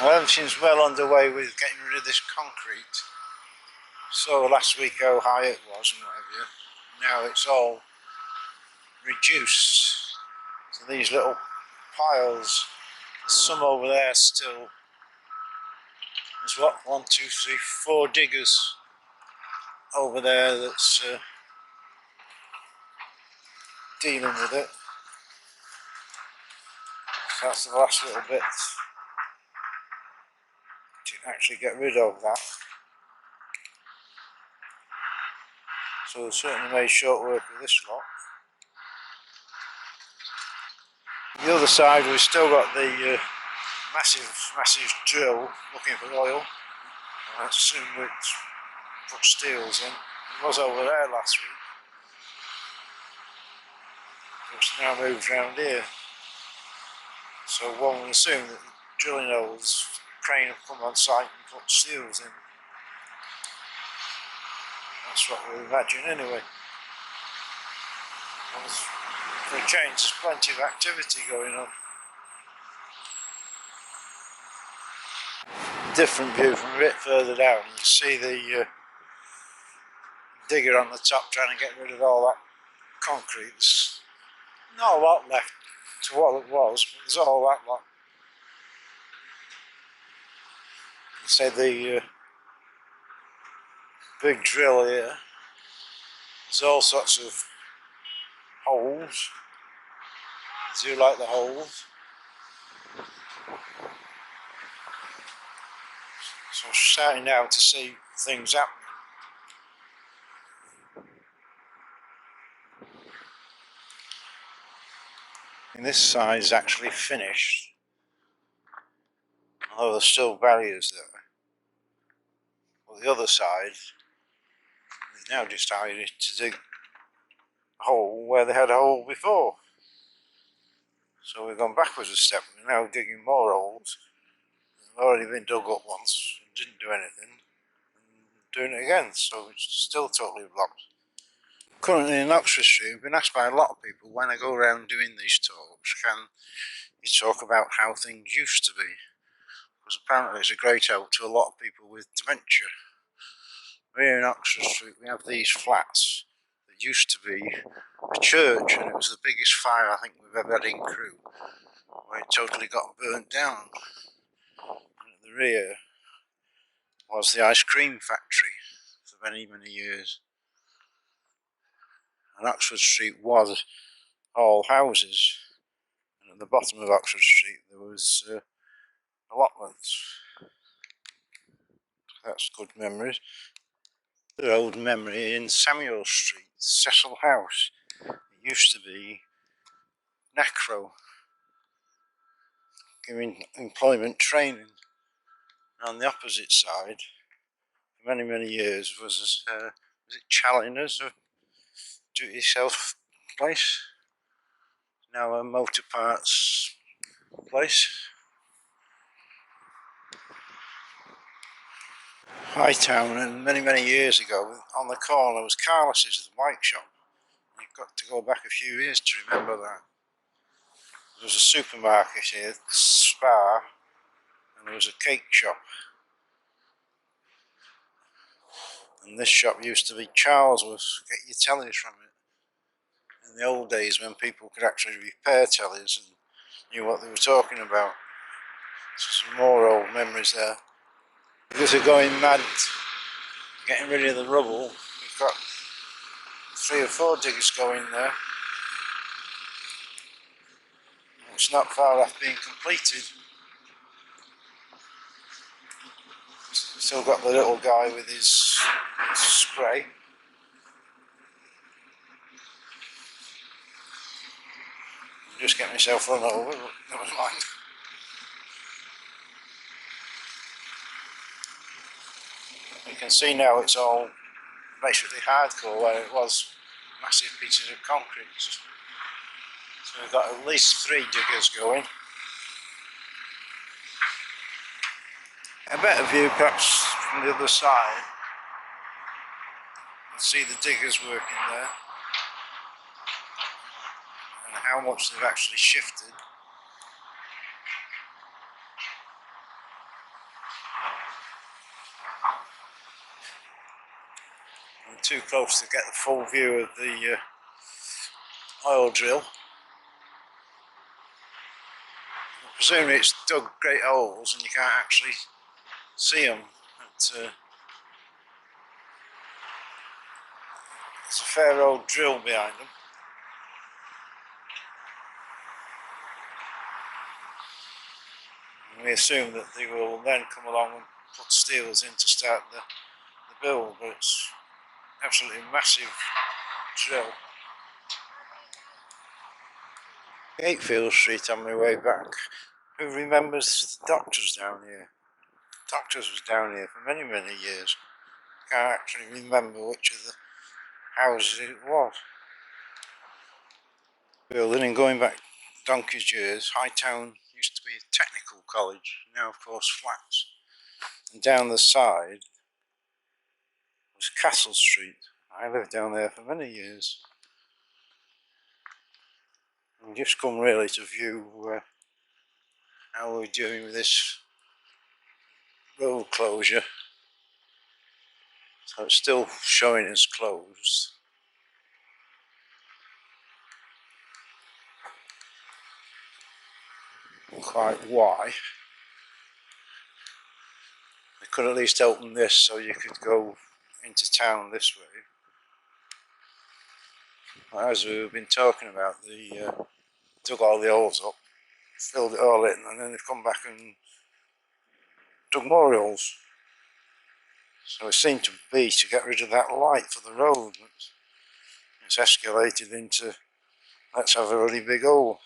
Well, everything's well underway with getting rid of this concrete. So last week how high it was and whatever. Now it's all reduced to these little piles. Some over there still. There's what, 1, 2, 3, 4 diggers over there that's dealing with it. So that's the last little bit to actually get rid of that. So they certainly made short work of this lot. The other side we've still got the massive drill looking for oil. I assume which put steels in. It was over there last week. It's now moved around here. So one would assume that the drilling holes, crane have come on site and put steels in. That's what we imagine anyway. And for a change, there's plenty of activity going on. Different view from a bit further down. You can see the digger on the top trying to get rid of all that concrete. There's not a lot left to what it was, but there's all that lot. You say the big drill here. There's all sorts of holes. I do like the holes. So I'm starting now to see things happening. And this side is actually finished, although there's still barriers there. Well, the other side is now decided to dig a hole where they had a hole before. So we've gone backwards a step. We're now digging more holes. They've already been dug up once and didn't do anything. And doing it again, so it's still totally blocked. Currently in Oxford Street, I've been asked by a lot of people when I go around doing these talks, can you talk about how things used to be? Because apparently it's a great help to a lot of people with dementia. Here in Oxford Street we have these flats that used to be a church, and it was the biggest fire I think we've ever had in Crewe, where it totally got burnt down. And at the rear was the ice cream factory for many years. And Oxford Street was all houses, and at the bottom of Oxford Street there was allotments. That's good memories. The old memory in Samuel Street, Cecil House. It used to be Crewe, giving employment training. And on the opposite side, for many years, was it Challinger's, a do-it-yourself place, now a motor parts place. Hightown, and many years ago, on the corner was Carlos's, the bike shop. You've got to go back a few years to remember that. There was a supermarket here, Spar, and there was a cake shop. And this shop used to be Charlesworth, get your tellies from it. In the old days when people could actually repair tellies and knew what they were talking about. So some more old memories there. Because we're going mad getting rid of the rubble, we've got 3 or 4 diggers going there. It's not far off being completed. Still got the little guy with his spray. Just get myself run over, but never mind. You can see now it's all basically hardcore, where it was massive pieces of concrete. So we've got at least 3 diggers going. A better view perhaps from the other side. You can see the diggers working there and how much they've actually shifted. too close to get the full view of the oil drill. Presumably it's dug great holes and you can't actually see them. But, it's a fair old drill behind them. And we assume that they will then come along and put steels in to start the build, but it's absolutely massive drill. Gatefield Street on my way back. Who remembers the Doctors down here? Doctors was down here for many, many years. Can't actually remember which of the houses it was. Building and going back donkey's years, Hightown used to be a technical college, now of course flats. And down the side was Castle Street. I lived down there for many years. And just come really to view how we're doing with this road closure. So it's still showing as closed. Quite why. They could at least open this so you could go into town this way. As we've been talking about, they dug all the holes up, filled it all in, and then they've come back and dug more holes. So it seemed to be to get rid of that light for the road, but it's escalated into let's have a really big hole.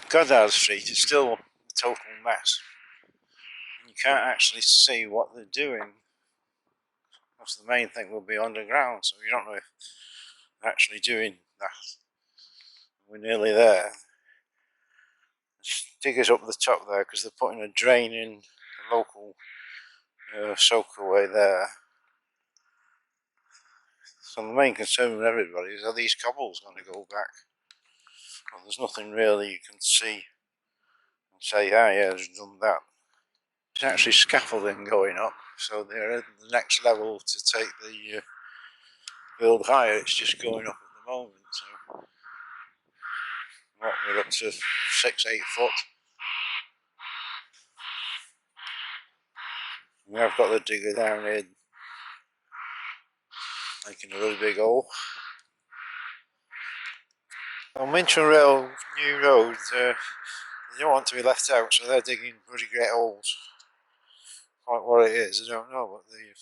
Goddard Street is still a total mess. You can't actually see what they're doing. That's the main thing, will be underground, so you don't know if they're actually doing that. We're nearly there. Diggers up the top there because they're putting a drain in the local soakaway there. So the main concern with everybody is, are these cobbles going to go back? Well, there's nothing really you can see and say, ah, yeah, they've done that. There's actually scaffolding going up, so they're at the next level to take the build higher. It's just going up at the moment. So what, we're up to 6-8 foot. We have got the digger down here making a really big hole. On Minton Rail new road, they don't want to be left out, so they're digging pretty great holes. Quite what it is, I don't know, but they're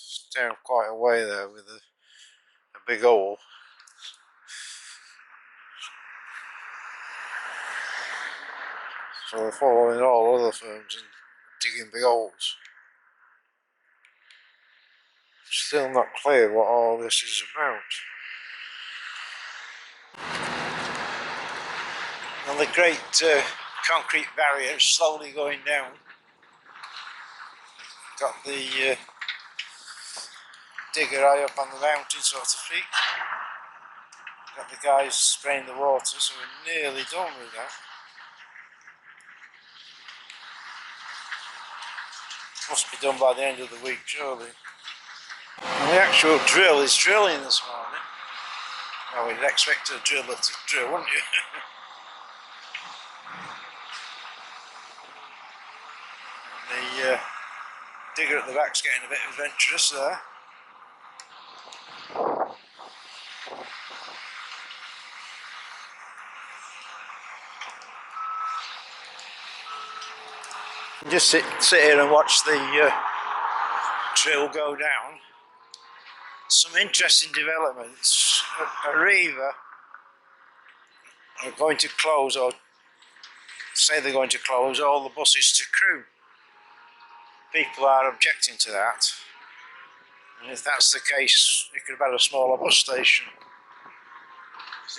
down quite a way there with a big hole. So they're following all other firms and digging big holes. Still not clear what all this is about. And the great concrete barrier is slowly going down. Got the digger high up on the mountain, so to speak. Got the guys spraying the water, so we're nearly done with that. Must be done by the end of the week, surely. And the actual drill is drilling this morning. Well, we'd expect a driller to drill, wouldn't you? The digger at the back's getting a bit adventurous there. Just sit here and watch the drill go down. Some interesting developments. Arriva are going to close, or say they're going to close, all the buses to Crewe. People are objecting to that, and if that's the case, you could have had a smaller bus station.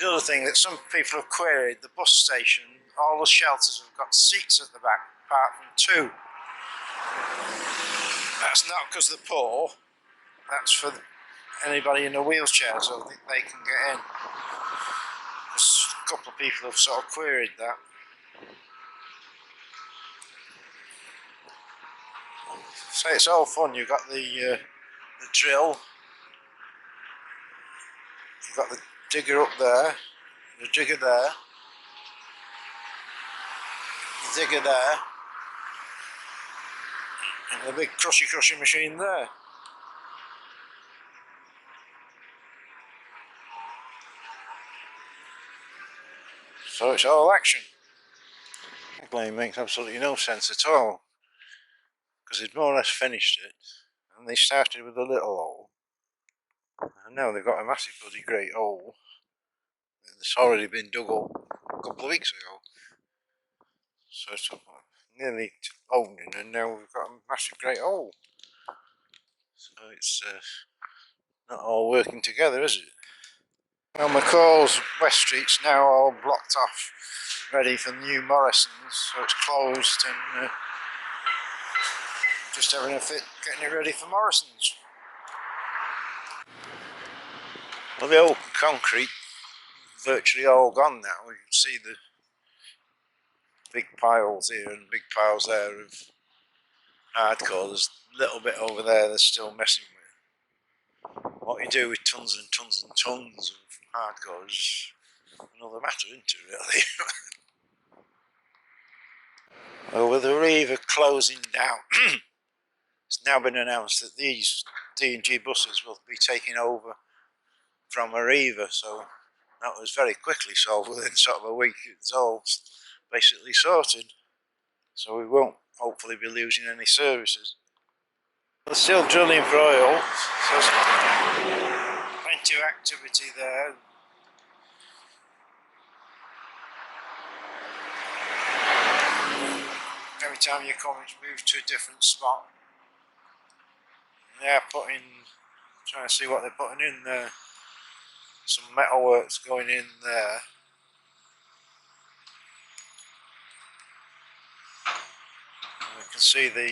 The other thing that some people have queried, the bus station, all the shelters have got seats at the back, apart from 2. That's not because they're poor, that's for anybody in a wheelchair, so they can get in. A couple of people have sort of queried that. So it's all fun. You've got the the drill. You've got the digger up there, the digger there, the digger there, and the big crushy machine there. So it's all action. It makes absolutely no sense at all, because they'd more or less finished it, and they started with a little hole, and now they've got a massive bloody great hole that's already been dug up a couple of weeks ago. So it's nearly opening, and now we've got a massive great hole. So it's not all working together, is it? Well, McCall's West Street's now all blocked off, ready for new Morrison's, so it's closed and just having a fit getting it ready for Morrison's. Well, the old concrete virtually all gone now. You can see the big piles here and big piles there of hardcore. There's a little bit over there they're still messing with. What you do with tons and tons and tons of hardcore is another matter, isn't it, really? Well, with the Riva closing down, it's now been announced that these D&G buses will be taking over from Arriva, so that was very quickly solved. Within sort of a week it's all basically sorted, so we won't hopefully be losing any services. They're still drilling for oil, so there's plenty of activity there. Every time you come it's moved to a different spot. They're trying to see what they're putting in there. Some metalworks going in there. And we can see the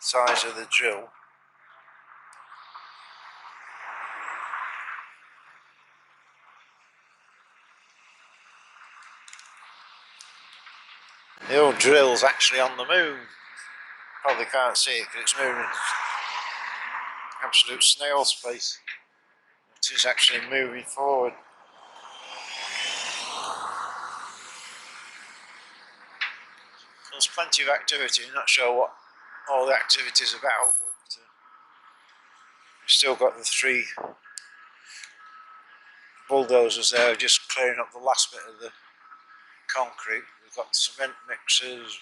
size of the drill. The old drill's actually on the moon. Probably can't see it because it's moving absolute snail's pace. It is actually moving forward. There's plenty of activity. I'm not sure what all the activity is about, but we've still got the 3 bulldozers there just clearing up the last bit of the concrete. We've got cement mixers,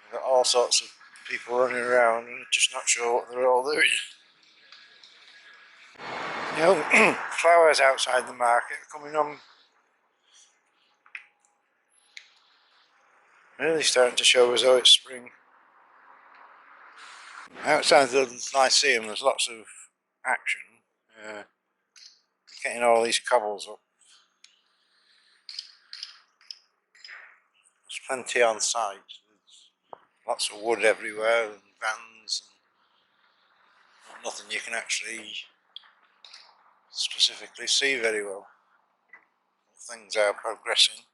we've got all sorts of people running around and just not sure what they're all doing. You know, flowers outside the market coming on, really starting to show as though it's spring. Outside the Lyceum there's lots of action, getting all these cobbles up. There's plenty on site, there's lots of wood everywhere and vans and nothing you can actually specifically see very well. Things are progressing.